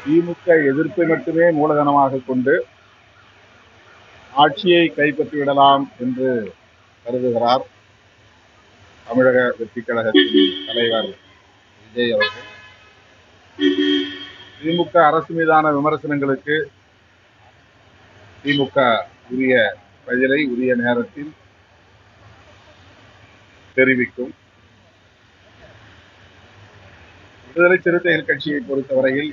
திமுக எதிர்ப்பை மட்டுமே மூலதனமாக கொண்டு ஆட்சியை கைப்பற்றிவிடலாம் என்று கருதுகிறார் தமிழக வெற்றிக் கழகத்தின் தலைவர் விஜய் அவர்கள். திமுக அரசு மீதான விமர்சனங்களுக்கு திமுக உரிய பதிலை உரிய நேரத்தில் தெரிவிக்கும். விடுதலை சிறுத்தைகள் கட்சியை பொறுத்தவரையில்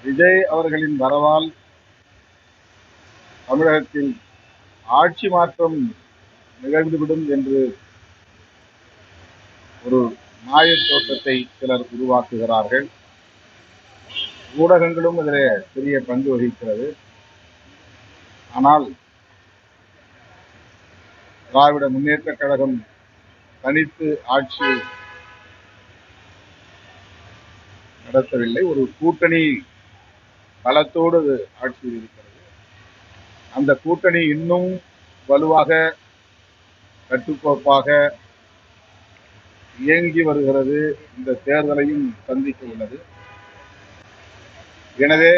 விஜய் அவர்களின் வரவால் தமிழகத்தில் ஆட்சி மாற்றம் நிகழ்ந்துவிடும் என்று ஒரு மாயத் தோற்றத்தை சிலர் உருவாக்குகிறார்கள். ஊடகங்களும் இதில் பெரிய பங்கு வகிக்கிறது. ஆனால் திராவிட முன்னேற்ற கழகம் தனித்து ஆட்சி நடத்தவில்லை. ஒரு கூட்டணி பலத்தோடு ஆட்சியில் இருக்கிறது. அந்த கூட்டணி இன்னும் வலுவாக கட்டுக்கோப்பாக இயங்கி வருகிறது. இந்த தேர்தலையும் சந்திக்க உள்ளது. எனவே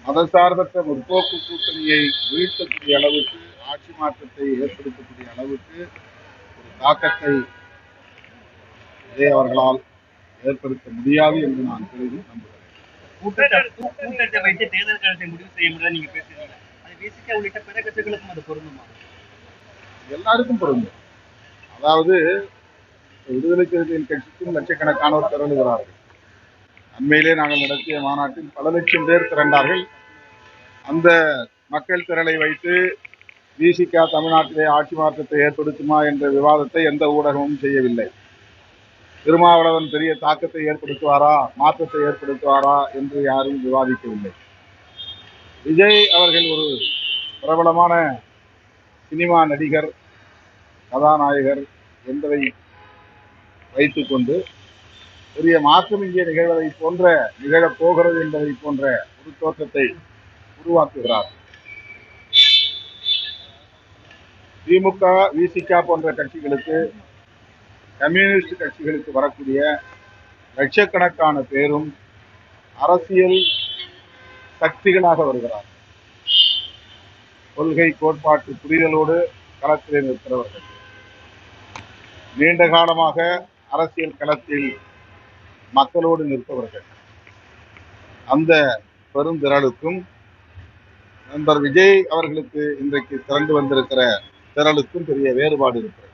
மதசார்பற்ற முற்போக்கு கூட்டணியை வீழ்த்தக்கூடிய அளவுக்கு, ஆட்சி மாற்றத்தை ஏற்படுத்தக்கூடிய அளவுக்கு ஒரு தாக்கத்தை விஜய் அவர்களால் ஏற்படுத்த முடியாது என்று நான் கருதி நம்புகிறேன். கூட்டத்தை வைத்து தேர்தல் காலத்தை முடிவு செய்ய முடியாது நீங்க பேசுறீங்க. அது விசிக உள்ளிட்ட பிற கட்சிகளுக்கும் அது பொருந்துமா? எல்லாருக்கும் பொருந்தும். அதாவது விடுதலை சிறுத்தைகள் கட்சிக்கும் லட்சக்கணக்கானோர் திரளுகிறார்கள். அண்மையிலே நாங்கள் நடத்திய மாநாட்டில் பல லட்சம் பேர் திரண்டார்கள். அந்த மக்கள் திரளை வைத்து விசிக தமிழ்நாட்டிலே ஆட்சி மாற்றத்தை ஏற்படுத்துமா என்ற விவாதத்தை எந்த ஊடகமும் செய்யவில்லை. திருமாவளவன் பெரிய தாக்கத்தை ஏற்படுத்துவாரா, மாற்றத்தை ஏற்படுத்துவாரா என்று யாரும் விவாதிக்கவில்லை. விஜய் அவர்கள் ஒரு பிரபலமான சினிமா நடிகர், கதாநாயகர் என்பதை வைத்துக்கொண்டு பெரிய மாற்றம் இங்கே நிகழ்வதை போன்ற, நிகழப் போகிறது என்பதை போன்ற ஒரு தோற்றத்தை உருவாக்குகிறார். திமுக, விசிக போன்ற கட்சிகளுக்கு, கம்யூனிஸ்ட் கட்சிகளுக்கு வரக்கூடிய லட்சக்கணக்கான பேரும் அரசியல் சக்திகளாக வருகிறார். கொள்கை கோட்பாட்டு புரிதலோடு களத்திலே நிற்கிறவர்கள், நீண்ட காலமாக அரசியல் களத்தில் மக்களோடு நிற்பவர்கள். அந்த பெருந்திரளுக்கும் நண்பர் விஜய் அவர்களுக்கு இன்றைக்கு திரண்டு வந்திருக்கிற திரளுக்கும் பெரிய வேறுபாடு இருக்கிறது.